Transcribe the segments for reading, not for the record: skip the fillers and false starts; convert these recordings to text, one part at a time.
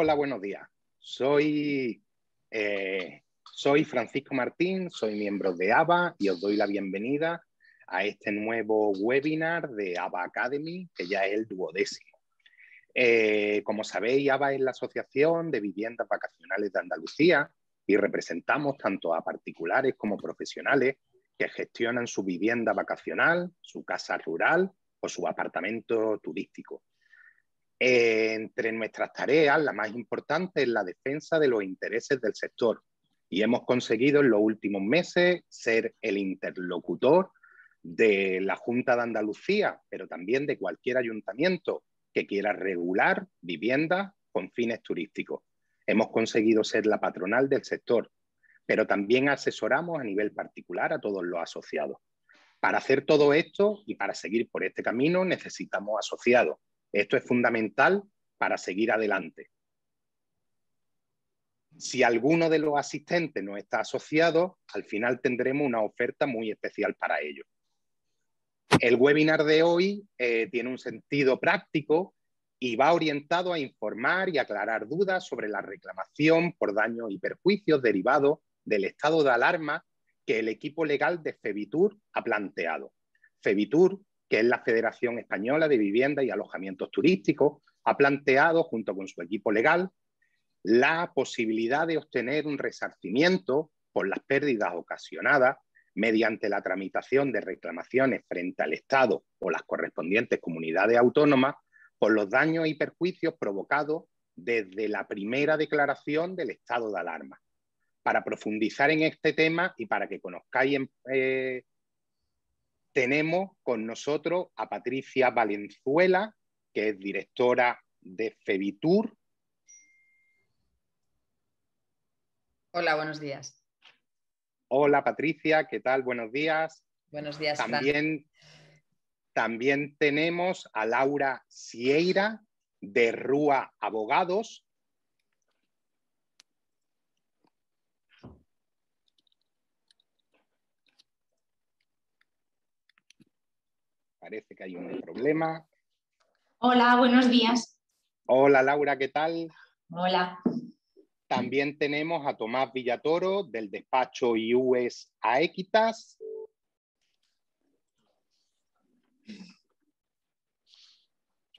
Hola, buenos días. Soy Francisco Martín, soy miembro de ABA y os doy la bienvenida a este nuevo webinar de ABA Academy, que ya es el 12º. Como sabéis, ABA es la Asociación de Viviendas Vacacionales de Andalucía y representamos tanto a particulares como profesionales que gestionan su vivienda vacacional, su casa rural o su apartamento turístico. Entre nuestras tareas, la más importante es la defensa de los intereses del sector y hemos conseguido en los últimos meses ser el interlocutor de la Junta de Andalucía, pero también de cualquier ayuntamiento que quiera regular viviendas con fines turísticos. Hemos conseguido ser la patronal del sector, pero también asesoramos a nivel particular a todos los asociados. Para hacer todo esto y para seguir por este camino necesitamos asociados. Esto es fundamental para seguir adelante. Si alguno de los asistentes no está asociado, al final tendremos una oferta muy especial para ellos. El webinar de hoy tiene un sentido práctico y va orientado a informar y aclarar dudas sobre la reclamación por daños y perjuicios derivados del estado de alarma que el equipo legal de FEVITUR ha planteado. FEVITUR, que es la Federación Española de Viviendas y Alojamientos Turísticos, ha planteado, junto con su equipo legal, la posibilidad de obtener un resarcimiento por las pérdidas ocasionadas mediante la tramitación de reclamaciones frente al Estado o las correspondientes comunidades autónomas por los daños y perjuicios provocados desde la primera declaración del estado de alarma. Para profundizar en este tema y para que conozcáis tenemos con nosotros a Patricia Valenzuela, que es directora de FEVITUR. Hola, buenos días. Hola Patricia, ¿qué tal? Buenos días. Buenos días, También tenemos a Laura Sieira, de Rúa Abogados. Parece que hay un problema. Hola, buenos días. Hola Laura, ¿qué tal? Hola. También tenemos a Tomás Villatoro, del despacho US Aequitas.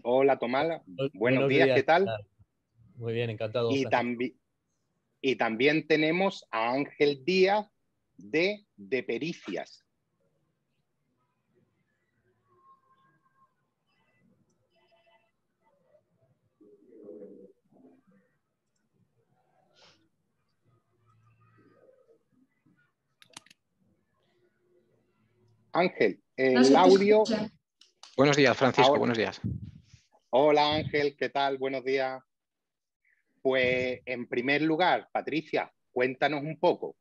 Hola Tomás, buenos días, ¿qué tal? Muy bien, encantado. Y también tenemos a Ángel Díaz, de Pericias. Ángel, el audio... Buenos días, Francisco, ahora... buenos días. Hola Ángel, ¿qué tal? Buenos días. Pues en primer lugar, Patricia, cuéntanos un poco,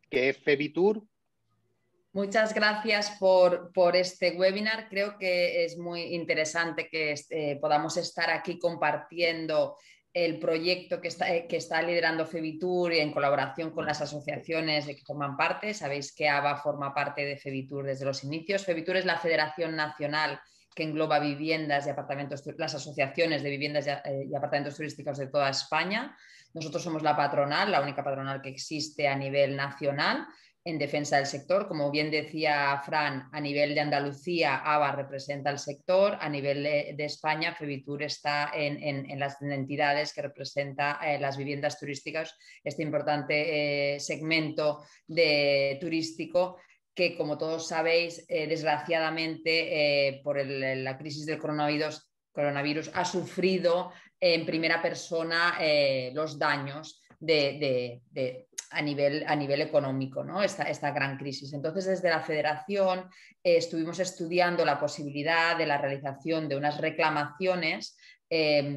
¿qué es FEVITUR? Muchas gracias por este webinar. Creo que es muy interesante que podamos estar aquí compartiendo el proyecto que está liderando FEVITUR y en colaboración con las asociaciones de que forman parte. Sabéis que ABA forma parte de FEVITUR desde los inicios. FEVITUR es la Federación Nacional que engloba viviendas y apartamentos, las asociaciones de viviendas y apartamentos turísticos de toda España. Nosotros somos la patronal, la única patronal que existe a nivel nacional en defensa del sector. Como bien decía Fran, a nivel de Andalucía, ABA representa el sector, a nivel de España, FEVITUR está en las entidades que representa las viviendas turísticas, este importante segmento turístico que, como todos sabéis, desgraciadamente por la crisis del coronavirus ha sufrido en primera persona los daños a nivel económico, ¿no? Esta gran crisis. Entonces, desde la Federación estuvimos estudiando la posibilidad de la realización de unas reclamaciones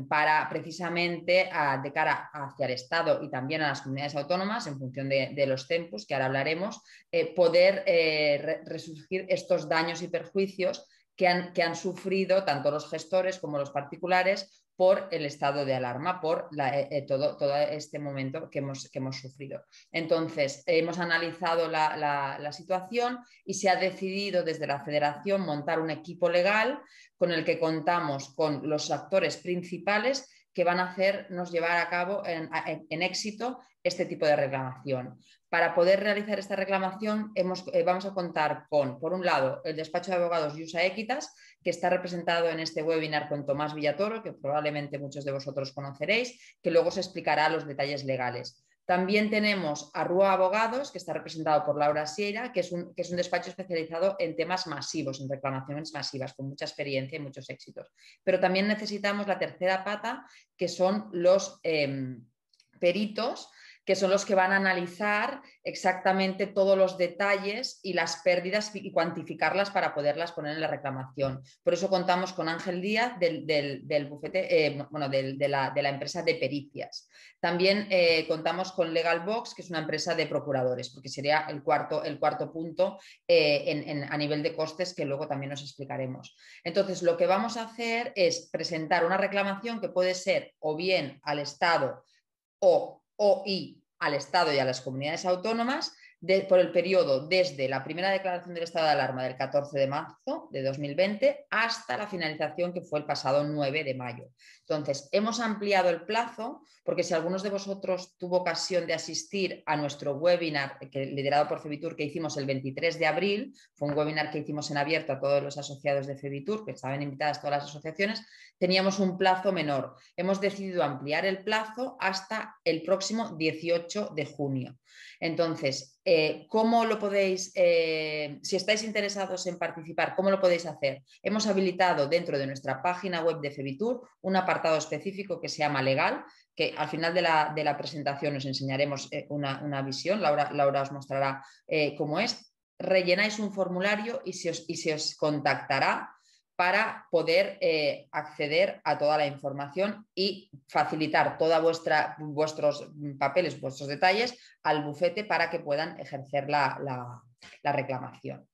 para precisamente de cara hacia el Estado y también a las comunidades autónomas, en función de los tempus, que ahora hablaremos, poder resurgir estos daños y perjuicios que han sufrido tanto los gestores como los particulares por el estado de alarma, por todo este momento que hemos sufrido. Entonces, hemos analizado la situación y se ha decidido desde la Federación montar un equipo legal con el que contamos con los actores principales que van a hacernos llevar a cabo en éxito este tipo de reclamación. Para poder realizar esta reclamación vamos a contar con, por un lado, el despacho de abogados Iusa Equitas, que está representado en este webinar con Tomás Villatoro, que probablemente muchos de vosotros conoceréis, que luego os explicará los detalles legales. También tenemos a Rúa Abogados, que está representado por Laura Sierra, que es un despacho especializado en temas masivos, en reclamaciones masivas, con mucha experiencia y muchos éxitos. Pero también necesitamos la tercera pata, que son los peritos, que son los que van a analizar exactamente todos los detalles y las pérdidas y cuantificarlas para poderlas poner en la reclamación. Por eso contamos con Ángel Díaz del bufete, de la empresa de pericias. También contamos con Legal Box, que es una empresa de procuradores, porque sería el cuarto punto a nivel de costes, que luego también os explicaremos. Entonces, lo que vamos a hacer es presentar una reclamación que puede ser o bien al Estado y al Estado y a las comunidades autónomas por el periodo desde la primera declaración del estado de alarma del 14 de marzo de 2020 hasta la finalización, que fue el pasado 9 de mayo. Entonces, hemos ampliado el plazo porque si algunos de vosotros tuvo ocasión de asistir a nuestro webinar liderado por Febitur que hicimos el 23 de abril, fue un webinar que hicimos en abierto a todos los asociados de Febitur, que estaban invitadas todas las asociaciones, teníamos un plazo menor. Hemos decidido ampliar el plazo hasta el próximo 18 de junio. Entonces, ¿cómo lo podéis, si estáis interesados en participar, cómo lo podéis hacer? Hemos habilitado dentro de nuestra página web de Febitur un apartado específico que se llama Legal, que al final de la presentación os enseñaremos una visión, Laura os mostrará cómo es. Rellenáis un formulario y se os contactará para poder acceder a toda la información y facilitar todos vuestros papeles, vuestros detalles al bufete para que puedan ejercer la reclamación.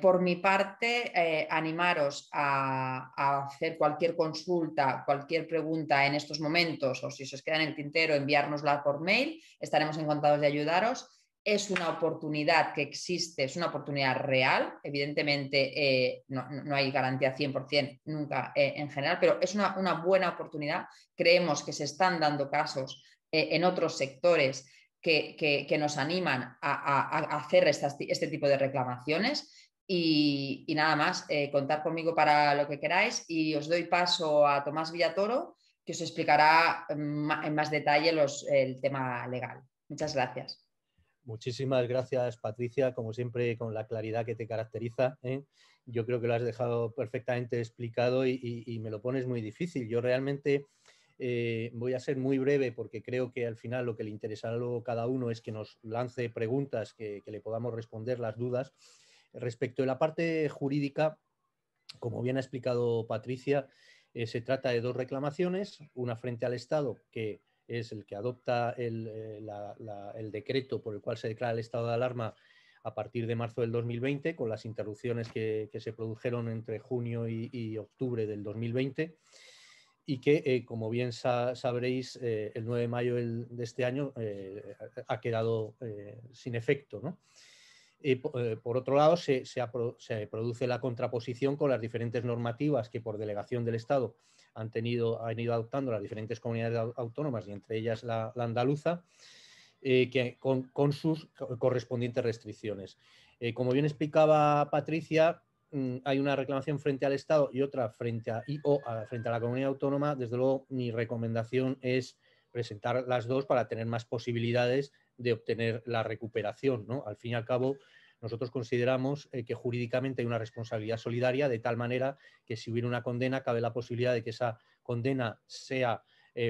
Por mi parte, animaros a hacer cualquier consulta, cualquier pregunta en estos momentos, o si se os queda en el tintero, enviárnosla por mail, estaremos encantados de ayudaros. Es una oportunidad que existe, es una oportunidad real, evidentemente no hay garantía 100% nunca en general, pero es una buena oportunidad. Creemos que se están dando casos en otros sectores que nos animan a hacer este tipo de reclamaciones y nada más, contar conmigo para lo que queráis y os doy paso a Tomás Villatoro, que os explicará en más detalle el tema legal. Muchas gracias. Muchísimas gracias, Patricia, como siempre, con la claridad que te caracteriza, ¿eh? Yo creo que lo has dejado perfectamente explicado y me lo pones muy difícil. Yo realmente voy a ser muy breve porque creo que al final lo que le interesará luego a cada uno es que nos lance preguntas que le podamos responder las dudas. Respecto de la parte jurídica, como bien ha explicado Patricia, se trata de dos reclamaciones, una frente al Estado, que es el que adopta el decreto por el cual se declara el estado de alarma a partir de marzo del 2020, con las interrupciones que se produjeron entre junio y octubre del 2020, y que, como bien sabréis, el 9 de mayo de este año ha quedado sin efecto, ¿no? Por otro lado, se produce la contraposición con las diferentes normativas que por delegación del Estado han ido adoptando las diferentes comunidades autónomas y entre ellas la andaluza, con sus correspondientes restricciones. Como bien explicaba Patricia, hay una reclamación frente al Estado y otra frente a la comunidad autónoma. Desde luego, mi recomendación es presentar las dos para tener más posibilidades de obtener la recuperación, ¿no? Al fin y al cabo, nosotros consideramos que jurídicamente hay una responsabilidad solidaria, de tal manera que si hubiera una condena, cabe la posibilidad de que esa condena sea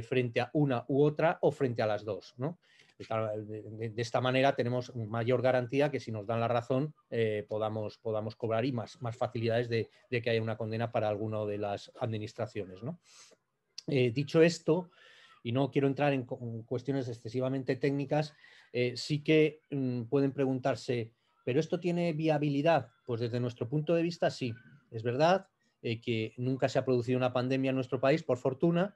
frente a una u otra o frente a las dos, ¿no? De esta manera tenemos mayor garantía que si nos dan la razón podamos cobrar y más facilidades de que haya una condena para alguna de las administraciones, ¿no? Dicho esto, y no quiero entrar en cuestiones excesivamente técnicas, sí que pueden preguntarse, ¿pero esto tiene viabilidad? Pues desde nuestro punto de vista sí. Es verdad que nunca se ha producido una pandemia en nuestro país, por fortuna.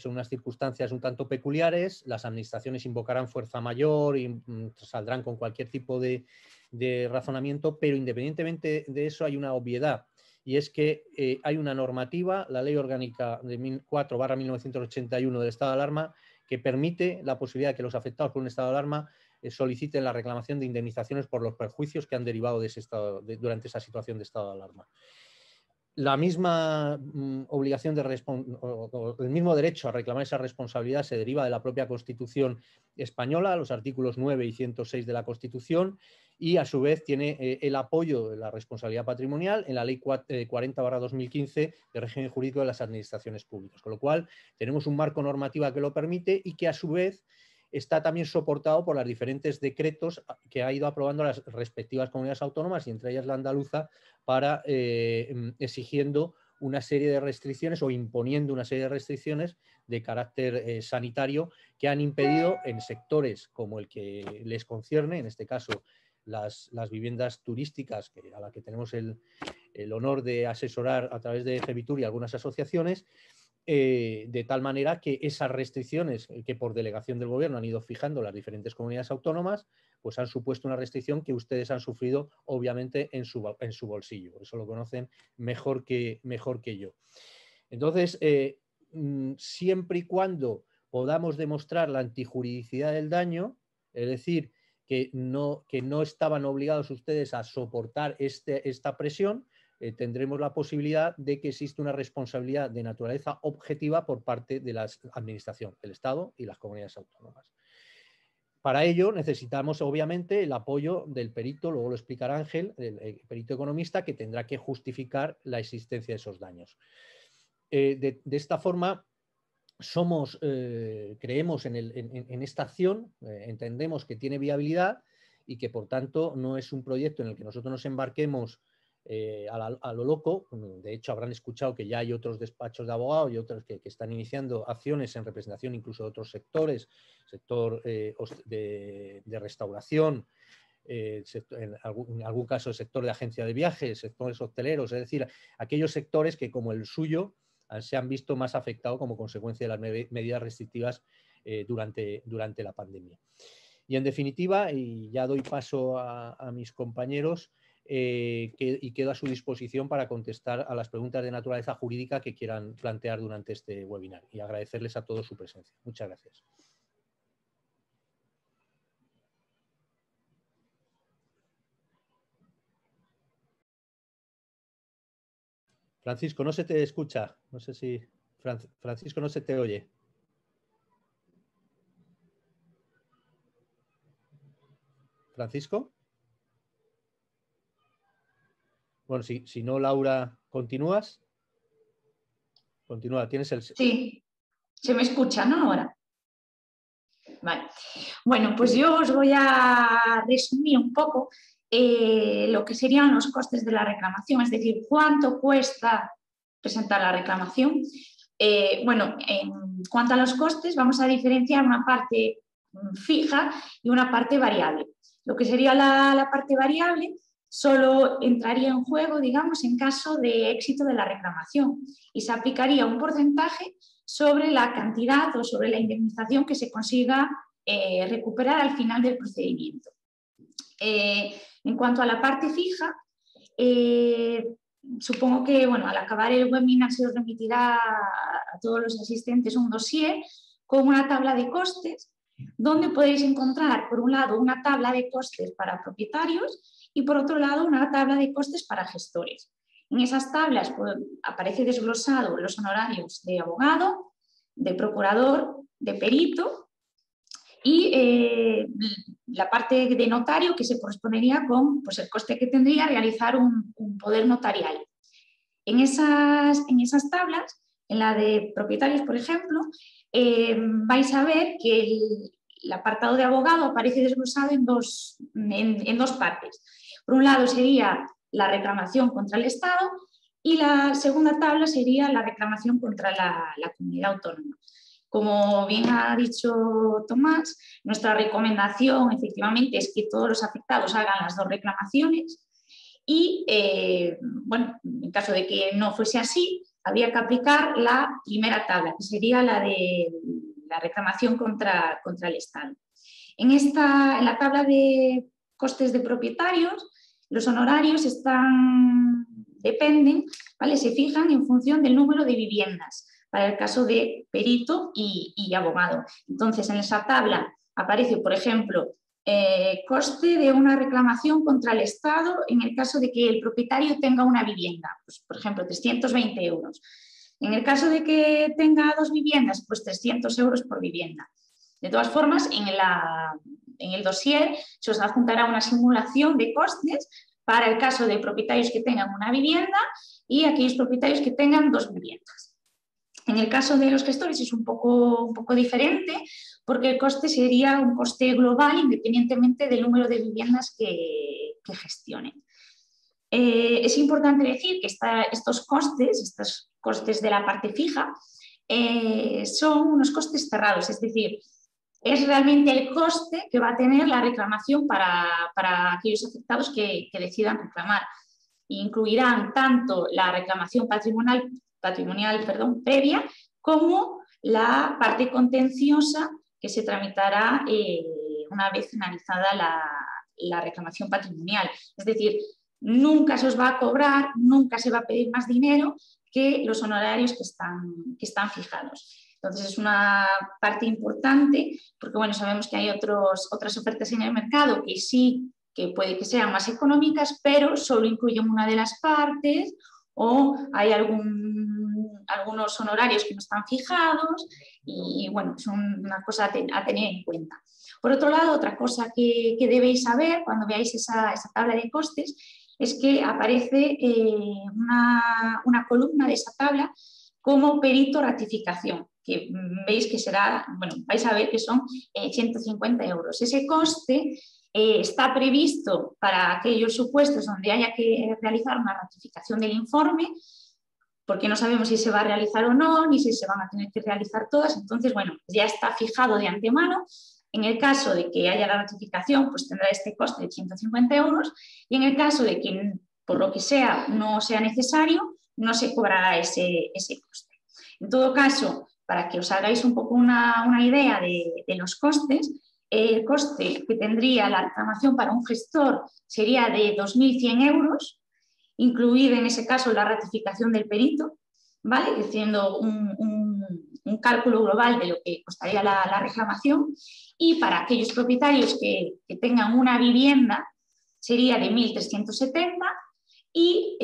Son unas circunstancias un tanto peculiares, las administraciones invocarán fuerza mayor y saldrán con cualquier tipo de razonamiento, pero independientemente de eso hay una obviedad, y es que hay una normativa, la Ley Orgánica de 4/1981 del estado de alarma, que permite la posibilidad de que los afectados por un estado de alarma soliciten la reclamación de indemnizaciones por los perjuicios que han derivado de ese durante esa situación de estado de alarma. La misma obligación o el mismo derecho a reclamar esa responsabilidad se deriva de la propia Constitución española, los artículos 9 y 106 de la Constitución, y a su vez tiene el apoyo de la responsabilidad patrimonial en la Ley 40/2015 de régimen jurídico de las administraciones públicas, con lo cual tenemos un marco normativo que lo permite y que a su vez está también soportado por los diferentes decretos que ha ido aprobando las respectivas comunidades autónomas, y entre ellas la andaluza, para exigiendo una serie de restricciones o imponiendo una serie de restricciones de carácter sanitario que han impedido en sectores como el que les concierne, en este caso las viviendas turísticas, a la que tenemos el honor de asesorar a través de Febitur y algunas asociaciones, de tal manera que esas restricciones que por delegación del gobierno han ido fijando las diferentes comunidades autónomas, pues han supuesto una restricción que ustedes han sufrido obviamente en su bolsillo. Eso lo conocen mejor que yo. Entonces, siempre y cuando podamos demostrar la antijuridicidad del daño, es decir, que no estaban obligados ustedes a soportar esta presión, tendremos la posibilidad de que existe una responsabilidad de naturaleza objetiva por parte de la administración, el Estado y las comunidades autónomas. Para ello necesitamos obviamente el apoyo del perito, luego lo explicará Ángel, el perito economista, que tendrá que justificar la existencia de esos daños. De esta forma, creemos en esta acción, entendemos que tiene viabilidad y que por tanto no es un proyecto en el que nosotros nos embarquemos a lo loco. De hecho, habrán escuchado que ya hay otros despachos de abogados y otros que están iniciando acciones en representación incluso de otros sectores, sector de restauración, en algún caso el sector de agencia de viajes, sectores hosteleros, es decir, aquellos sectores que como el suyo se han visto más afectados como consecuencia de las medidas restrictivas durante la pandemia. Y en definitiva, y ya doy paso a mis compañeros, y quedo a su disposición para contestar a las preguntas de naturaleza jurídica que quieran plantear durante este webinar, y agradecerles a todos su presencia. Muchas gracias. Francisco, no se te escucha. No sé si... Francisco, no se te oye. ¿Francisco? Bueno, si no, Laura, ¿continúas? Continúa, tienes el... Sí, se me escucha, ¿no? Ahora. Vale. Bueno, pues yo os voy a resumir un poco lo que serían los costes de la reclamación, es decir, cuánto cuesta presentar la reclamación. Bueno, en cuanto a los costes, vamos a diferenciar una parte fija y una parte variable. Lo que sería la parte variable solo entraría en juego, digamos, en caso de éxito de la reclamación, y se aplicaría un porcentaje sobre la cantidad o sobre la indemnización que se consiga recuperar al final del procedimiento. En cuanto a la parte fija, supongo que bueno, al acabar el webinar se os remitirá a todos los asistentes un dossier con una tabla de costes, donde podéis encontrar, por un lado, una tabla de costes para propietarios y, por otro lado, una tabla de costes para gestores. En esas tablas pues, aparece desglosado los honorarios de abogado, de procurador, de perito y la parte de notario, que se correspondería con pues, el coste que tendría realizar un poder notarial. En esas tablas, en la de propietarios, por ejemplo, vais a ver que el apartado de abogado aparece desglosado en dos partes. Por un lado sería la reclamación contra el Estado y la segunda tabla sería la reclamación contra la comunidad autónoma. Como bien ha dicho Tomás, nuestra recomendación efectivamente es que todos los afectados hagan las dos reclamaciones y, bueno, en caso de que no fuese así, habría que aplicar la primera tabla, que sería la de la reclamación contra el Estado. En la tabla de costes de propietarios, los honorarios están dependen, ¿vale? Se fijan en función del número de viviendas para el caso de perito y abogado. Entonces, en esa tabla aparece, por ejemplo, coste de una reclamación contra el Estado en el caso de que el propietario tenga una vivienda, pues, por ejemplo, 320 euros. En el caso de que tenga 2 viviendas, pues 300 euros por vivienda. De todas formas, en el dossier se os adjuntará una simulación de costes para el caso de propietarios que tengan una vivienda y aquellos propietarios que tengan 2 viviendas. En el caso de los gestores es un poco diferente porque el coste sería un coste global independientemente del número de viviendas que gestionen. Es importante decir que estos costes de la parte fija, son unos costes cerrados, es decir, es realmente el coste que va a tener la reclamación para aquellos afectados que decidan reclamar. Incluirán tanto la reclamación patrimonial previa como la parte contenciosa que se tramitará una vez finalizada la reclamación patrimonial. Es decir, nunca se os va a cobrar, nunca se va a pedir más dinero que los honorarios que están fijados. Entonces es una parte importante porque bueno, sabemos que hay otras ofertas en el mercado que sí, que puede que sean más económicas, pero solo incluyen una de las partes o hay algunos honorarios que no están fijados y bueno, es una cosa a tener en cuenta. Por otro lado, otra cosa que debéis saber cuando veáis esa tabla de costes es que aparece una columna de esa tabla como perito ratificación, que veis que será, bueno, vais a ver que son 150 euros. Ese coste está previsto para aquellos supuestos donde haya que realizar una ratificación del informe, porque no sabemos si se va a realizar o no, ni si se van a tener que realizar todas. Entonces, bueno, ya está fijado de antemano. En el caso de que haya la ratificación, pues tendrá este coste de 150 euros y en el caso de que, por lo que sea, no sea necesario, no se cobrará ese coste. En todo caso, para que os hagáis un poco una idea de los costes, el coste que tendría la reclamación para un gestor sería de 2.100 euros, incluir en ese caso la ratificación del perito, ¿vale? Haciendo un cálculo global de lo que costaría la reclamación, y para aquellos propietarios que tengan una vivienda sería de 1.370 y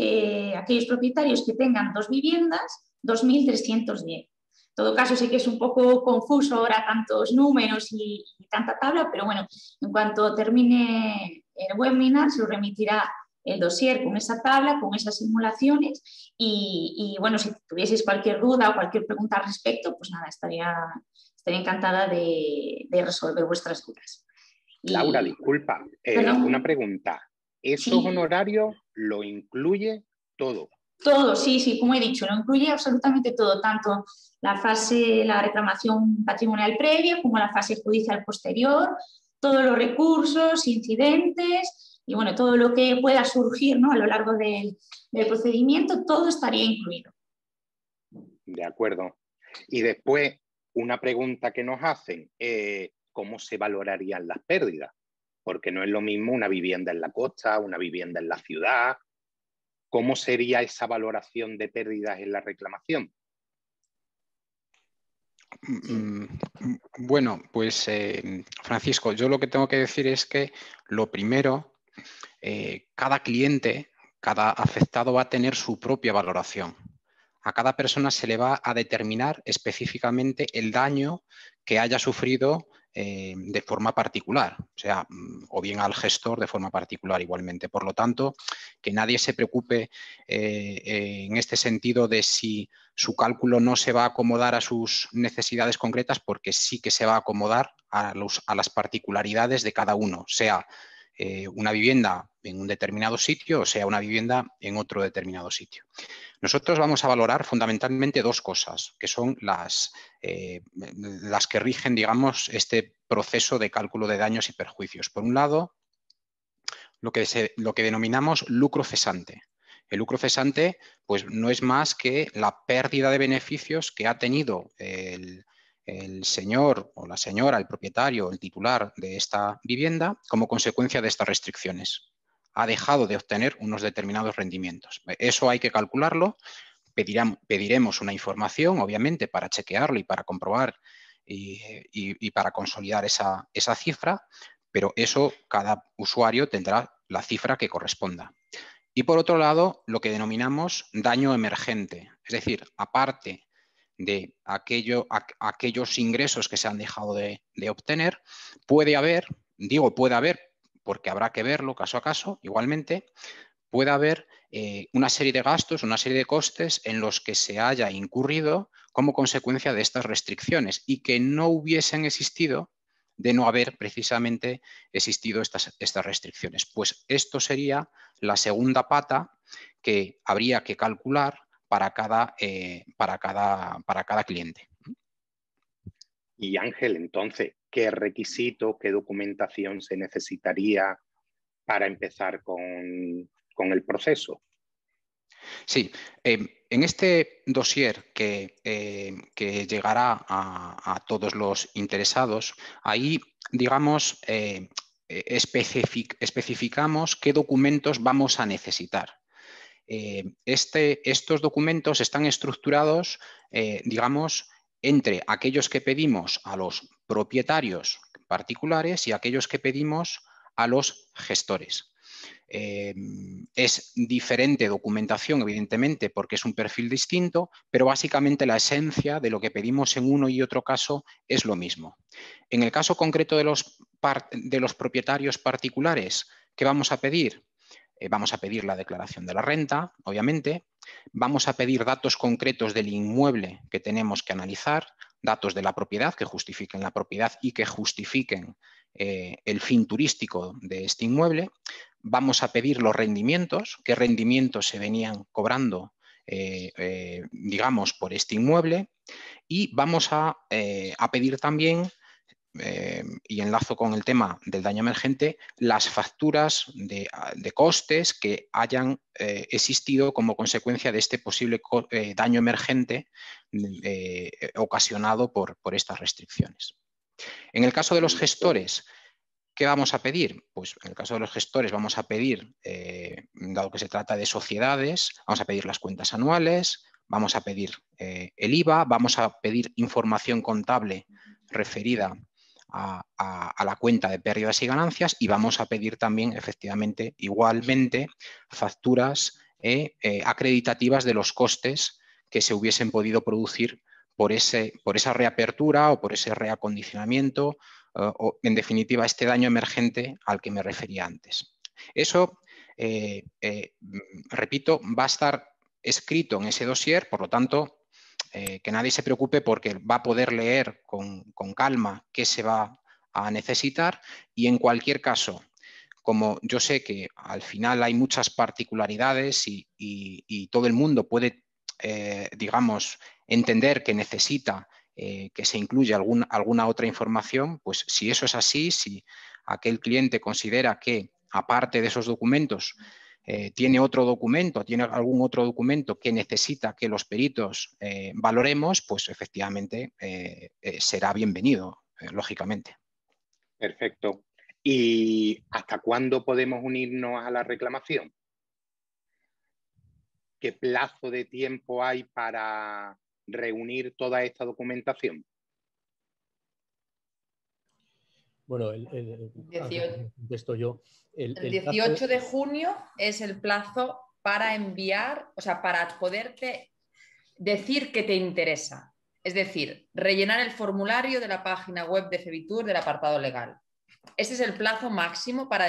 aquellos propietarios que tengan 2 viviendas, 2.310. En todo caso, sé que es un poco confuso ahora tantos números y tanta tabla, pero bueno, en cuanto termine el webinar se os remitirá el dossier con esa tabla, con esas simulaciones y bueno, si tuvieseis cualquier duda o cualquier pregunta al respecto, pues nada, estaría encantada de resolver vuestras dudas. Laura, disculpa, una pregunta. ¿Esos honorarios lo incluye todo? Todo, sí, como he dicho, lo incluye absolutamente todo, tanto la reclamación patrimonial previa como la fase judicial posterior, todos los recursos, incidentes y bueno, todo lo que pueda surgir, ¿no?, a lo largo del procedimiento, todo estaría incluido. De acuerdo. Y después, una pregunta que nos hacen, ¿cómo se valorarían las pérdidas? Porque no es lo mismo una vivienda en la costa, una vivienda en la ciudad. ¿Cómo sería esa valoración de pérdidas en la reclamación? Bueno, pues Francisco, yo lo que tengo que decir es que lo primero, cada cliente, cada afectado va a tener su propia valoración. A cada persona se le va a determinar específicamente el daño que haya sufrido de forma particular, o sea, o bien al gestor de forma particular igualmente. Por lo tanto, que nadie se preocupe en este sentido de si su cálculo no se va a acomodar a sus necesidades concretas, porque sí que se va a acomodar a las particularidades de cada uno, sea una vivienda en un determinado sitio o sea una vivienda en otro determinado sitio. Nosotros vamos a valorar fundamentalmente 2 cosas, que son las que rigen, digamos, este proceso de cálculo de daños y perjuicios. Por un lado, lo que denominamos lucro cesante. El lucro cesante, pues, no es más que la pérdida de beneficios que ha tenido el señor o la señora, el propietario, el titular de esta vivienda, como consecuencia de estas restricciones. ha dejado de obtener unos determinados rendimientos. Eso hay que calcularlo. Pediremos una información, obviamente, para chequearlo y para comprobar y para consolidar esa cifra, pero eso cada usuario tendrá la cifra que corresponda. Y por otro lado, lo que denominamos daño emergente, es decir, aparte de aquellos ingresos que se han dejado de obtener, puede haber, digo puede haber, porque habrá que verlo caso a caso, igualmente, puede haber una serie de gastos, una serie de costes en los que se haya incurrido como consecuencia de estas restricciones y que no hubiesen existido de no haber precisamente existido estas restricciones. Pues esto sería la segunda pata que habría que calcular para cada cliente. Y Ángel, entonces, ¿qué requisitos, qué documentación se necesitaría para empezar con el proceso? Sí, en este dossier que llegará a todos los interesados, ahí, digamos, especificamos qué documentos vamos a necesitar. Estos documentos están estructurados, digamos, entre aquellos que pedimos a los propietarios particulares y aquellos que pedimos a los gestores. Es diferente documentación, evidentemente, porque es un perfil distinto, pero básicamente la esencia de lo que pedimos en uno y otro caso es lo mismo. En el caso concreto de los propietarios particulares, ¿qué vamos a pedir? Vamos a pedir la declaración de la renta, obviamente. Vamos a pedir datos concretos del inmueble que tenemos que analizar, datos de la propiedad que justifiquen la propiedad y que justifiquen el fin turístico de este inmueble. Vamos a pedir los rendimientos, qué rendimientos se venían cobrando, digamos, por este inmueble. Y vamos a pedir también, y enlazo con el tema del daño emergente, las facturas de costes que hayan existido como consecuencia de este posible daño emergente ocasionado por estas restricciones. En el caso de los gestores, ¿qué vamos a pedir? Pues en el caso de los gestores vamos a pedir, dado que se trata de sociedades, vamos a pedir las cuentas anuales, vamos a pedir el IVA, vamos a pedir información contable referida a la cuenta de pérdidas y ganancias y vamos a pedir también, efectivamente, igualmente, facturas acreditativas de los costes que se hubiesen podido producir por esa reapertura o por ese reacondicionamiento o, en definitiva, este daño emergente al que me refería antes. Eso, repito, va a estar escrito en ese dossier, por lo tanto, que nadie se preocupe porque va a poder leer con calma qué se va a necesitar y, en cualquier caso, como yo sé que al final hay muchas particularidades y todo el mundo puede, digamos, entender que necesita que se incluya alguna otra información, pues si eso es así, si aquel cliente considera que, aparte de esos documentos, tiene otro documento, tiene algún otro documento que necesita que los peritos valoremos, pues efectivamente será bienvenido, lógicamente. Perfecto. ¿Y hasta cuándo podemos unirnos a la reclamación? ¿Qué plazo de tiempo hay para reunir toda esta documentación? Bueno, el 18 plazo de junio es el plazo para enviar, o sea, para poderte decir que te interesa. Es decir, rellenar el formulario de la página web de Fevitur del apartado legal. Ese es el plazo máximo para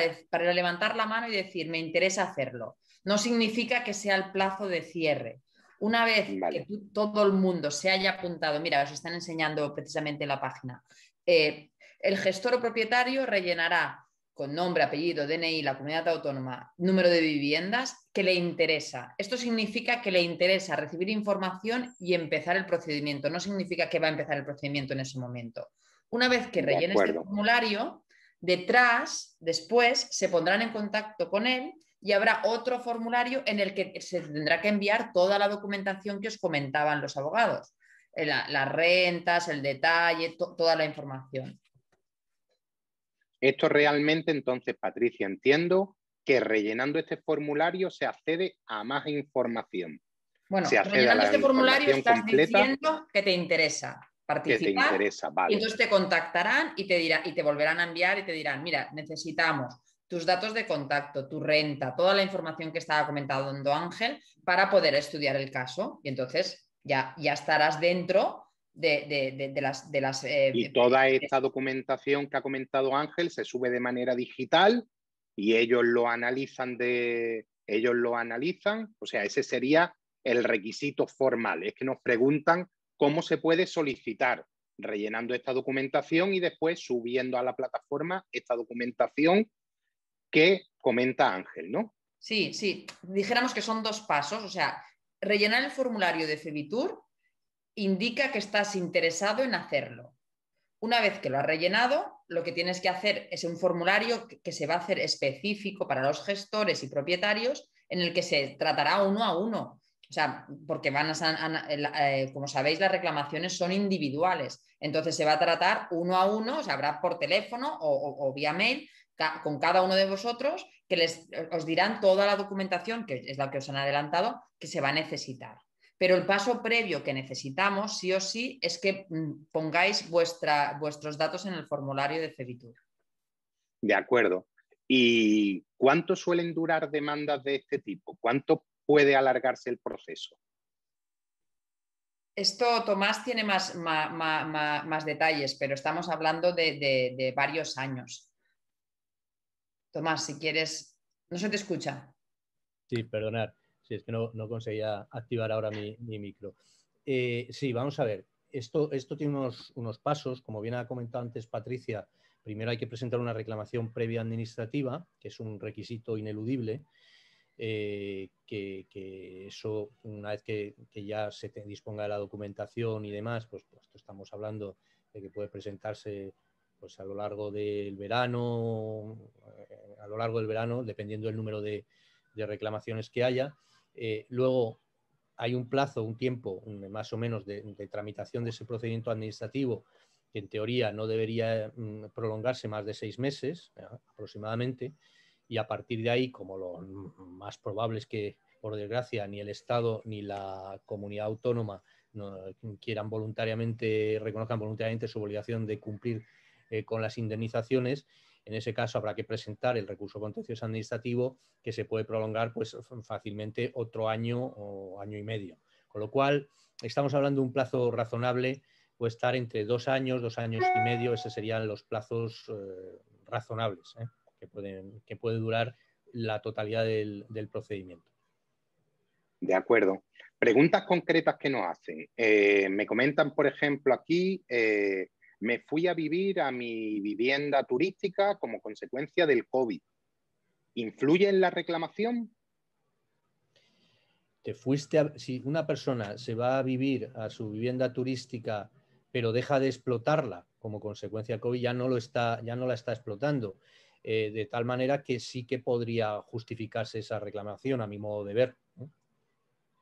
levantar la mano y decir, me interesa hacerlo. No significa que sea el plazo de cierre. Una vez que todo el mundo se haya apuntado, mira, os están enseñando precisamente la página, el gestor o propietario rellenará con nombre, apellido, DNI, la comunidad autónoma, número de viviendas que le interesa. Esto significa que le interesa recibir información y empezar el procedimiento. No significa que va a empezar el procedimiento en ese momento. Una vez que rellene este formulario, detrás, después, se pondrán en contacto con él y habrá otro formulario en el que se tendrá que enviar toda la documentación que os comentaban los abogados. Las rentas, el detalle, toda la información. Esto realmente, entonces, Patricia, entiendo que rellenando este formulario se accede a más información. Bueno, se accede rellenando a la este formulario información estás completa diciendo que te interesa que te participar, interesa, y vale. entonces te contactarán y te volverán a enviar y te dirán, mira, necesitamos tus datos de contacto, tu renta, toda la información que estaba comentando Ángel para poder estudiar el caso. Y entonces ya estarás dentro de las y toda esta documentación que ha comentado Ángel se sube de manera digital y ellos lo analizan, o sea, ese sería el requisito formal. Es que nos preguntan cómo se puede solicitar, rellenando esta documentación y después subiendo a la plataforma esta documentación que comenta Ángel, ¿no? Sí, sí. Dijéramos que son 2 pasos. O sea, rellenar el formulario de Fevitur indica que estás interesado en hacerlo. Una vez que lo has rellenado, lo que tienes que hacer es un formulario que se va a hacer específico para los gestores y propietarios, en el que se tratará uno a uno. O sea, porque como sabéis, las reclamaciones son individuales. Entonces se va a tratar uno a uno, o sea, habrá por teléfono o vía mail con cada uno de vosotros, que os dirán toda la documentación, que es la que os han adelantado, que se va a necesitar. Pero el paso previo que necesitamos, sí o sí, es que pongáis vuestros datos en el formulario de Fevitur. De acuerdo. ¿Y cuánto suelen durar demandas de este tipo? ¿Cuánto puede alargarse el proceso? Esto, Tomás, tiene más detalles, pero estamos hablando de varios años. Tomás, si quieres... ¿No se te escucha? Sí, perdonad. Sí, es que no conseguía activar ahora mi micro. Sí, vamos a ver. Esto tiene unos pasos, como bien ha comentado antes Patricia. Primero hay que presentar una reclamación previa administrativa, que es un requisito ineludible, que eso, una vez que ya se disponga de la documentación y demás, pues estamos hablando de que puede presentarse pues a lo largo del verano, dependiendo del número de reclamaciones que haya. Luego hay un plazo, un tiempo más o menos de tramitación de ese procedimiento administrativo, que en teoría no debería prolongarse más de 6 meses aproximadamente, y a partir de ahí, como lo más probable es que, por desgracia, ni el Estado ni la comunidad autónoma reconozcan voluntariamente su obligación de cumplir con las indemnizaciones, en ese caso habrá que presentar el recurso contencioso administrativo, que se puede prolongar pues, fácilmente otro año o año y medio. Con lo cual, estamos hablando de un plazo razonable, puede estar entre 2 años, 2 años y medio, esos serían los plazos razonables que puede durar la totalidad del procedimiento. De acuerdo. Preguntas concretas que nos hacen. Me comentan, por ejemplo, aquí, me fui a vivir a mi vivienda turística como consecuencia del COVID. ¿Influye en la reclamación? Si una persona se va a vivir a su vivienda turística, pero deja de explotarla como consecuencia del COVID, ya no la está explotando. De tal manera que sí que podría justificarse esa reclamación, a mi modo de ver. O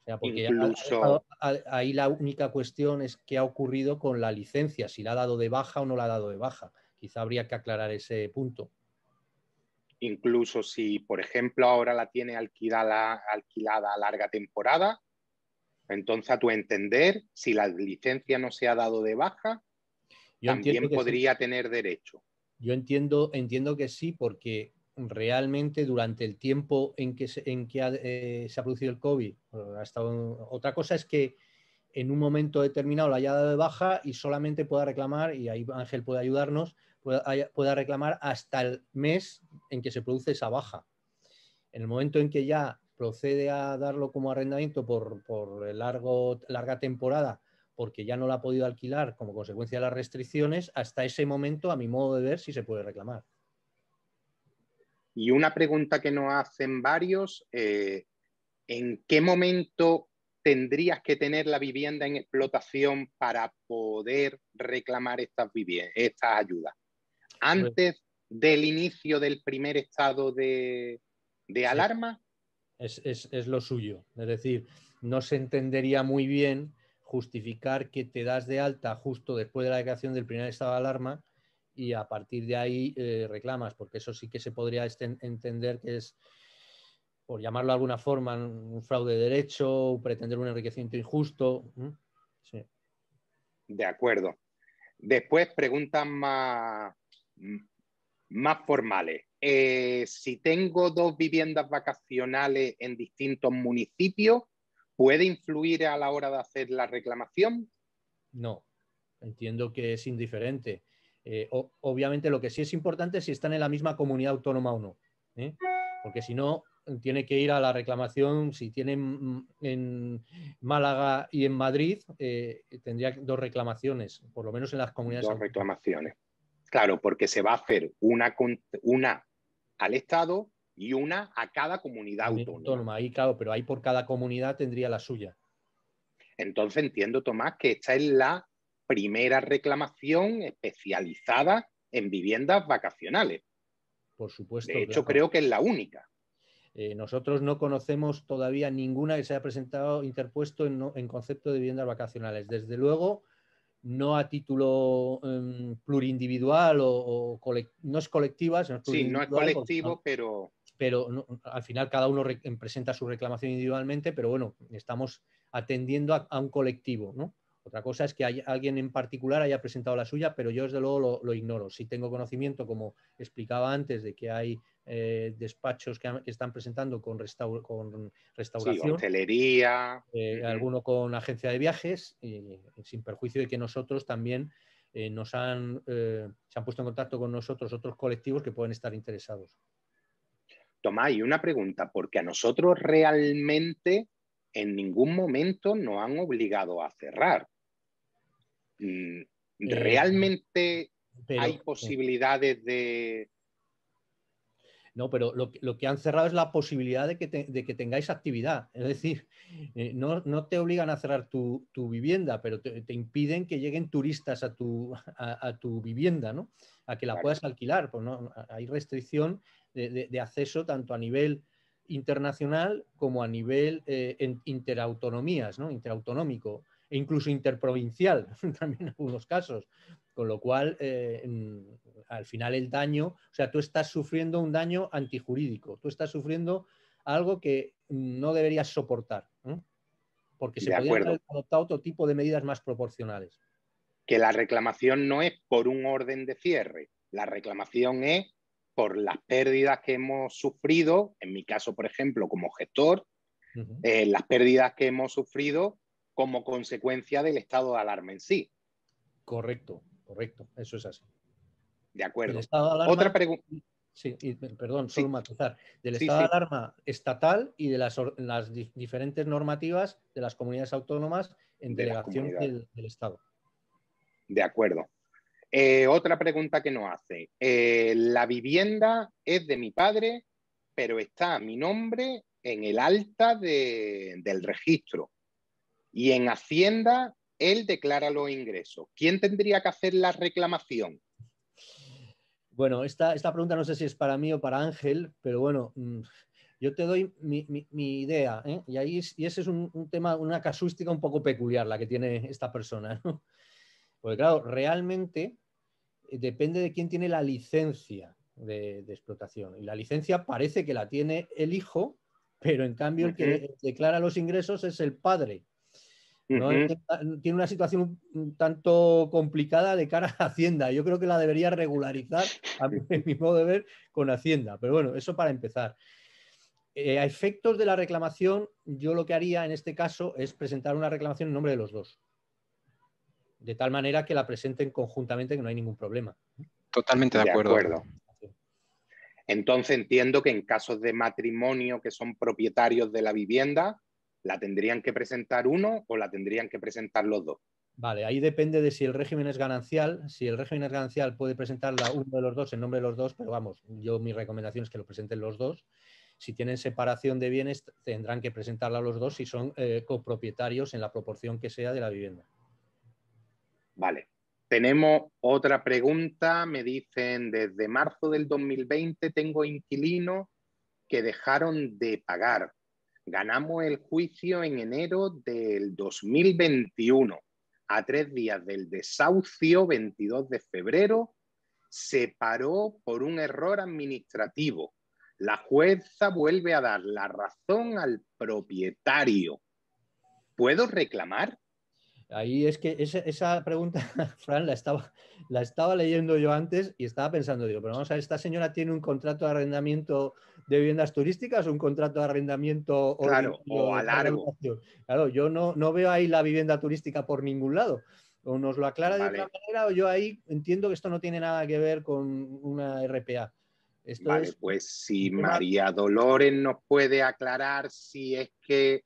sea, porque Incluso... ahí la única cuestión es qué ha ocurrido con la licencia, si la ha dado de baja o no la ha dado de baja. Quizá habría que aclarar ese punto. Incluso si, por ejemplo, ahora la tiene alquilada a larga temporada, entonces, a tu entender, si la licencia no se ha dado de baja, también podría tener derecho. Yo entiendo que sí, porque realmente durante el tiempo en que se ha producido el COVID, otra cosa es que en un momento determinado la haya dado de baja y solamente pueda reclamar, y ahí Ángel puede ayudarnos, pueda reclamar hasta el mes en que se produce esa baja. En el momento en que ya procede a darlo como arrendamiento por larga temporada, porque ya no la ha podido alquilar como consecuencia de las restricciones, hasta ese momento, a mi modo de ver, sí se puede reclamar. Y una pregunta que nos hacen varios, ¿en qué momento tendrías que tener la vivienda en explotación para poder reclamar estas ayudas? ¿Antes del inicio del primer estado de alarma? Es lo suyo. Es decir, no se entendería muy bien justificar que te das de alta justo después de la declaración del primer estado de alarma y a partir de ahí reclamas, porque eso sí que se podría entender que es, por llamarlo de alguna forma, un fraude de derecho, pretender un enriquecimiento injusto. Sí. De acuerdo. Después preguntas más formales. Si tengo 2 viviendas vacacionales en distintos municipios, ¿puede influir a la hora de hacer la reclamación? No, entiendo que es indiferente. Obviamente lo que sí es importante es si están en la misma comunidad autónoma o no, ¿eh? Porque si no, tiene que ir a la reclamación. Si tienen en Málaga y en Madrid, tendría 2 reclamaciones, por lo menos en las comunidades 2 autónomas. reclamaciones. Claro, porque se va a hacer una al Estado y una a cada comunidad autónoma. Ahí, claro, pero ahí por cada comunidad tendría la suya. Entonces entiendo, Tomás, que esta es la primera reclamación especializada en viviendas vacacionales. Por supuesto. De hecho, claro. creo que es la única. Nosotros no conocemos todavía ninguna que se haya presentado interpuesto en concepto de viviendas vacacionales. Desde luego, no a título plurindividual no es colectiva, sino es Sí, no es colectivo, pero no, al final cada uno presenta su reclamación individualmente, pero bueno, estamos atendiendo a un colectivo, ¿no? Otra cosa es que alguien en particular haya presentado la suya, pero yo desde luego lo ignoro. Sí tengo conocimiento, como explicaba antes, de que hay despachos que están presentando con restauración, sí, hostelería, alguno con agencia de viajes, sin perjuicio de que nosotros también se han puesto en contacto con nosotros otros colectivos que pueden estar interesados. Tomás, y una pregunta, porque a nosotros realmente en ningún momento nos han obligado a cerrar. ¿Realmente hay posibilidades de...? No, pero lo que han cerrado es la posibilidad de que tengáis actividad. Es decir, no te obligan a cerrar tu vivienda, pero te impiden que lleguen turistas a tu vivienda, ¿no? A que la puedas alquilar. Pues no, hay restricción de acceso tanto a nivel internacional como a nivel interautonomías, ¿no? Interautonómico e incluso interprovincial también en algunos casos. Con lo cual, al final el daño, o sea, tú estás sufriendo un daño antijurídico, tú estás sufriendo algo que no deberías soportar, ¿eh? Porque se podrían haber adoptado otro tipo de medidas más proporcionales. Que la reclamación no es por un orden de cierre, la reclamación es por las pérdidas que hemos sufrido, en mi caso, por ejemplo, como gestor, las pérdidas que hemos sufrido como consecuencia del estado de alarma en sí. Correcto, eso es así. De acuerdo. El estado de alarma, otra pregunta. Sí, perdón, solo matizar. Del Sí, estado de alarma estatal y de las diferentes normativas de las comunidades autónomas en delegación del Estado. De acuerdo. Otra pregunta que nos hace. La vivienda es de mi padre, pero está a mi nombre en el alta del registro. Y en Hacienda, él declara los ingresos. ¿Quién tendría que hacer la reclamación? Bueno, esta pregunta no sé si es para mí o para Ángel, pero bueno, yo te doy mi idea, ¿eh? Y ese es un tema, una casuística un poco peculiar la que tiene esta persona, ¿no? Porque claro, realmente depende de quién tiene la licencia de explotación. Y la licencia parece que la tiene el hijo, pero en cambio el que declara los ingresos es el padre. ¿No? Tiene una situación un tanto complicada de cara a Hacienda. Yo creo que la debería regularizar, a mi modo de ver, con Hacienda. Pero bueno, eso para empezar. A efectos de la reclamación, yo lo que haría en este caso es presentar una reclamación en nombre de los dos. De tal manera que la presenten conjuntamente, que no hay ningún problema. Totalmente de acuerdo. Entonces entiendo que en casos de matrimonio que son propietarios de la vivienda, ¿la tendrían que presentar uno o la tendrían que presentar los dos? Vale, ahí depende de si el régimen es ganancial. Si el régimen es ganancial, puede presentarla uno de los dos en nombre de los dos, pero vamos, mi recomendación es que lo presenten los dos. Si tienen separación de bienes, tendrán que presentarla los dos si son copropietarios en la proporción que sea de la vivienda. Vale. Tenemos otra pregunta. Me dicen, desde marzo del 2020 tengo inquilinos que dejaron de pagar. Ganamos el juicio en enero del 2021, a 3 días del desahucio, 22 de febrero, Se paró por un error administrativo. La jueza vuelve a dar la razón al propietario. ¿Puedo reclamar? Ahí es que esa pregunta, Fran, la estaba leyendo yo antes y estaba pensando, digo, pero vamos a ver, ¿esta señora tiene un contrato de arrendamiento de viviendas turísticas o un contrato de arrendamiento Claro, o a de larga largo. duración? Claro, yo no veo ahí la vivienda turística por ningún lado. O nos lo aclara de otra manera o yo ahí entiendo que esto no tiene nada que ver con una RPA. Esto Vale, es pues si tema... María Dolores nos puede aclarar si es que,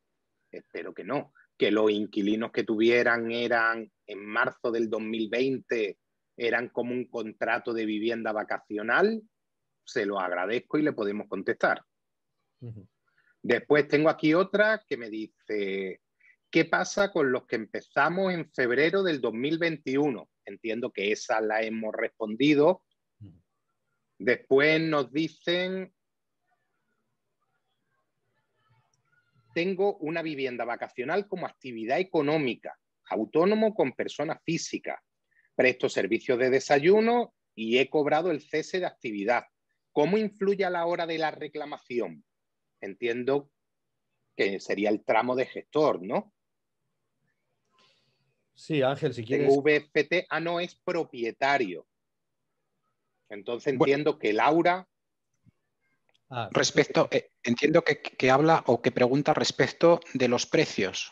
espero que no, que los inquilinos que tuvieran eran en marzo del 2020, eran como un contrato de vivienda vacacional, se lo agradezco y le podemos contestar. Después tengo aquí otra que me dice, ¿qué pasa con los que empezamos en febrero del 2021? Entiendo que esa la hemos respondido. Después nos dicen, tengo una vivienda vacacional como actividad económica, autónomo con persona física, presto servicios de desayuno y he cobrado el cese de actividad. ¿Cómo influye a la hora de la reclamación? Entiendo que sería el tramo de gestor, ¿no? Sí, Ángel, si quieres... Tengo VFT, no es propietario. Entonces entiendo que Laura... Respecto, entiendo que habla o que pregunta respecto de los precios.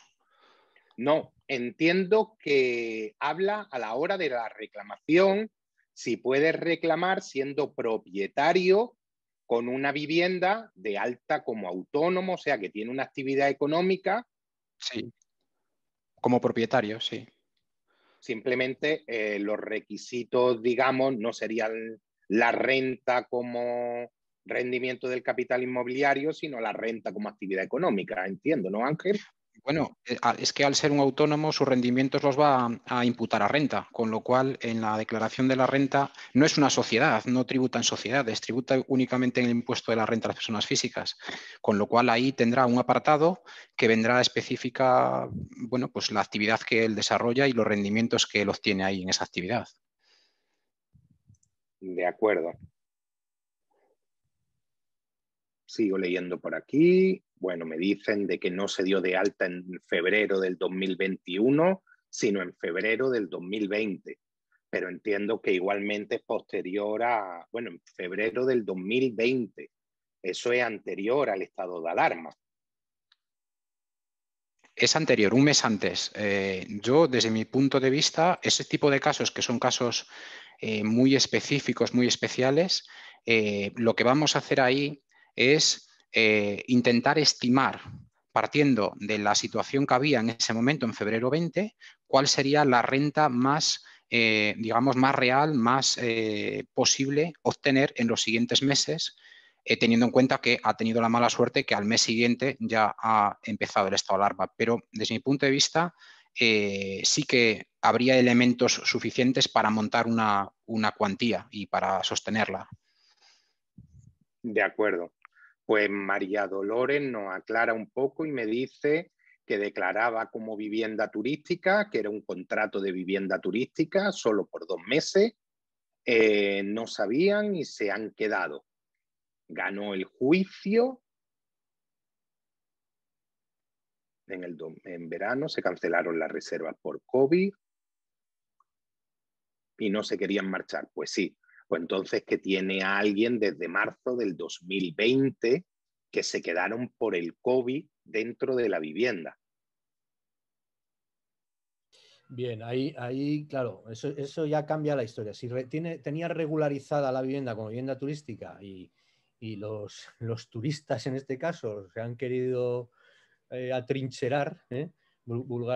No, entiendo que habla a la hora de la reclamación, si puedes reclamar siendo propietario con una vivienda de alta como autónomo, o sea, que tiene una actividad económica. Sí, como propietario, sí. Simplemente los requisitos, digamos, no serían la renta como rendimiento del capital inmobiliario, sino la renta como actividad económica, entiendo, ¿no, Ángel? Bueno, es que al ser un autónomo sus rendimientos los va a imputar a renta, con lo cual en la declaración de la renta no es una sociedad, no tributa en sociedades, tributa únicamente en el impuesto de la renta a las personas físicas, con lo cual ahí tendrá un apartado que vendrá específica, bueno, pues la actividad que él desarrolla y los rendimientos que él obtiene ahí en esa actividad. De acuerdo. Sigo leyendo por aquí. Bueno, me dicen de que no se dio de alta en febrero del 2021, sino en febrero del 2020. Pero entiendo que igualmente es posterior a, bueno, en febrero del 2020. Eso es anterior al estado de alarma. Es anterior, un mes antes. Yo, desde mi punto de vista, ese tipo de casos, que son casos muy específicos, muy especiales, lo que vamos a hacer ahí es intentar estimar, partiendo de la situación que había en ese momento, en febrero 20, cuál sería la renta más, digamos, más real, más posible obtener en los siguientes meses, teniendo en cuenta que ha tenido la mala suerte que al mes siguiente ya ha empezado el estado de alarma. Pero desde mi punto de vista, sí que habría elementos suficientes para montar una cuantía y para sostenerla. De acuerdo. Pues María Dolores nos aclara un poco y me dice que declaraba como vivienda turística, que era un contrato de vivienda turística solo por 2 meses. No sabían y se han quedado. Ganó el juicio. En verano se cancelaron las reservas por COVID y no se querían marchar. Pues sí, pues entonces que tiene a alguien desde marzo del 2020 que se quedaron por el COVID dentro de la vivienda. Bien, ahí claro, eso ya cambia la historia. Si tenía regularizada la vivienda como vivienda turística y los turistas en este caso se han querido atrincherar,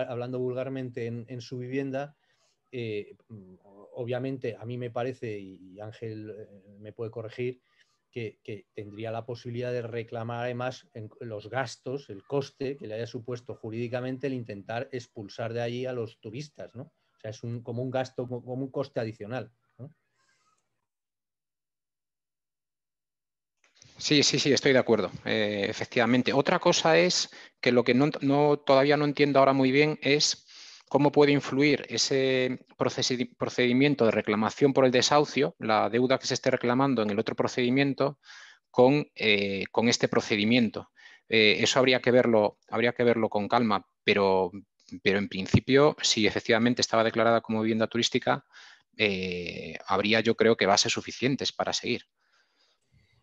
hablando vulgarmente en su vivienda, obviamente a mí me parece, y Ángel me puede corregir, que tendría la posibilidad de reclamar además en los gastos, el coste que le haya supuesto jurídicamente el intentar expulsar de allí a los turistas, ¿no? O sea, es como un gasto, como un coste adicional, ¿no? Sí, estoy de acuerdo, efectivamente. Otra cosa es que lo que todavía no entiendo ahora muy bien es cómo puede influir ese procedimiento de reclamación por el desahucio, la deuda que se esté reclamando en el otro procedimiento, con este procedimiento. Eso habría que verlo con calma, pero en principio, si efectivamente estaba declarada como vivienda turística, habría, yo creo, que bases suficientes para seguir.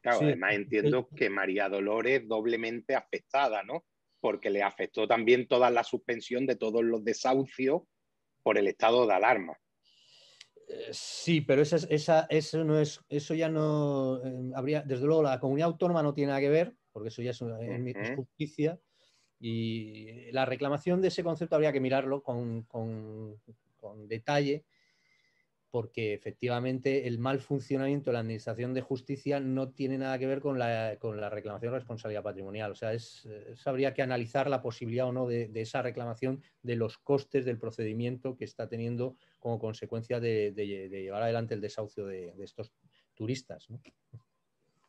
Claro, Sí. además entiendo que María Dolores doblemente afectada, ¿no? Porque le afectó también toda la suspensión de todos los desahucios por el estado de alarma. Sí, pero eso no es, eso ya no habría, desde luego la comunidad autónoma no tiene nada que ver, porque eso ya es justicia, y la reclamación de ese concepto habría que mirarlo con detalle, porque efectivamente el mal funcionamiento de la administración de justicia no tiene nada que ver con la reclamación de responsabilidad patrimonial. O sea, eso habría que analizar la posibilidad o no de esa reclamación, de los costes del procedimiento que está teniendo como consecuencia de llevar adelante el desahucio de estos turistas, ¿no?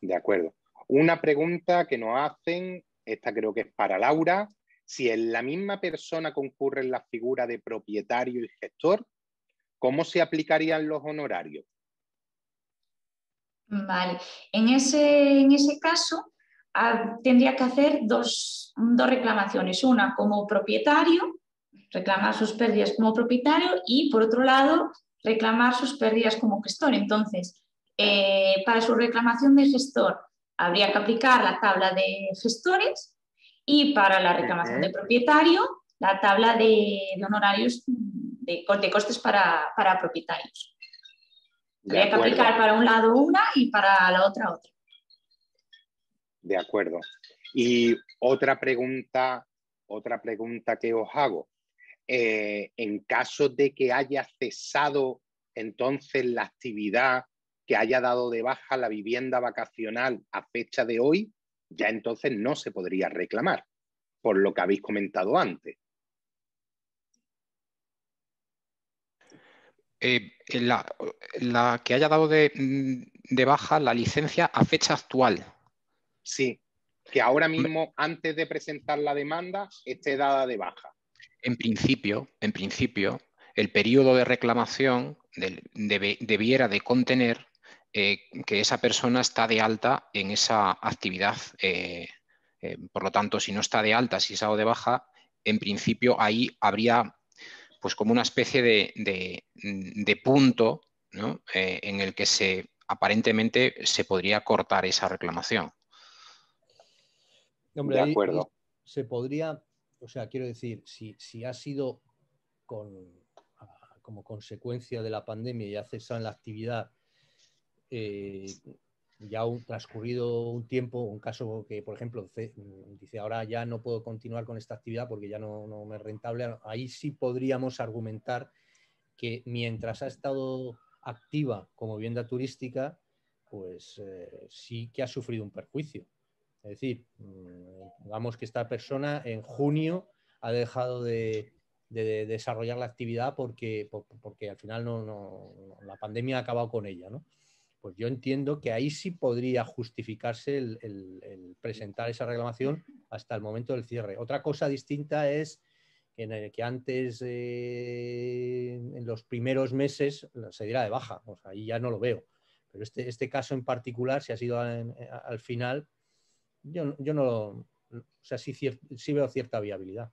De acuerdo. Una pregunta que nos hacen, esta creo que es para Laura: si en la misma persona concurren las figuras de propietario y gestor, ¿cómo se aplicarían los honorarios? Vale, en ese caso tendría que hacer dos reclamaciones. Una como propietario, reclamar sus pérdidas como propietario, y por otro lado, reclamar sus pérdidas como gestor. Entonces, para su reclamación de gestor habría que aplicar la tabla de gestores, y para la reclamación de propietario, la tabla de honorarios de costes para propietarios. Habría que aplicar para un lado una y para la otra otra. De acuerdo. Y otra pregunta que os hago. En caso de que haya cesado entonces la actividad, que haya dado de baja la vivienda vacacional a fecha de hoy, ya entonces no se podría reclamar, por lo que habéis comentado antes. La que haya dado de baja la licencia a fecha actual. Sí, que ahora mismo, antes de presentar la demanda, esté dada de baja. En principio, el periodo de reclamación debiera de contener que esa persona está de alta en esa actividad. Por lo tanto, si no está de alta, si es dado de baja, en principio ahí habría pues como una especie de punto, ¿no? En el que aparentemente se podría cortar esa reclamación. Hombre, de acuerdo. ahí se podría, o sea, quiero decir, si ha sido como consecuencia de la pandemia y ha cesado en la actividad, ya transcurrido un tiempo, un caso que, por ejemplo, dice ahora ya no puedo continuar con esta actividad porque ya no me es rentable, ahí sí podríamos argumentar que mientras ha estado activa como vivienda turística, pues sí que ha sufrido un perjuicio. Es decir, digamos que esta persona en junio ha dejado de desarrollar la actividad porque al final la pandemia ha acabado con ella, ¿no? Pues yo entiendo que ahí sí podría justificarse el presentar esa reclamación hasta el momento del cierre. Otra cosa distinta es que antes, en los primeros meses, se diera de baja. O sea, ahí ya no lo veo. Pero este caso en particular, si ha sido al final, yo no lo... O sea, sí veo cierta viabilidad.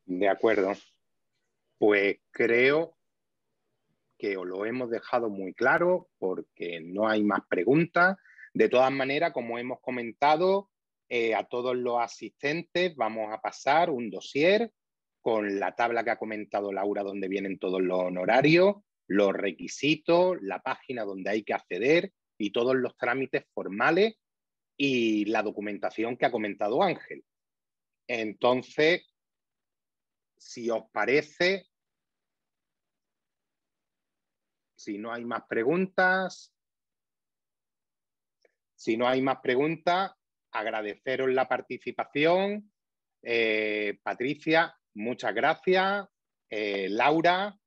De acuerdo. Pues creo que os lo hemos dejado muy claro porque no hay más preguntas. De todas maneras, como hemos comentado, a todos los asistentes vamos a pasar un dossier con la tabla que ha comentado Laura, donde vienen todos los honorarios, los requisitos, la página donde hay que acceder y todos los trámites formales y la documentación que ha comentado Ángel. Entonces, si os parece, si no hay más preguntas, agradeceros la participación. Patricia, muchas gracias. Laura,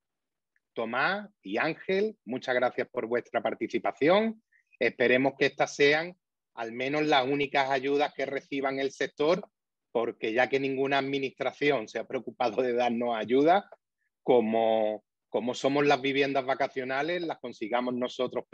Tomás y Ángel, muchas gracias por vuestra participación. Esperemos que estas sean al menos las únicas ayudas que reciban el sector porque ya que ninguna administración se ha preocupado de darnos ayuda, como somos las viviendas vacacionales, las consigamos nosotros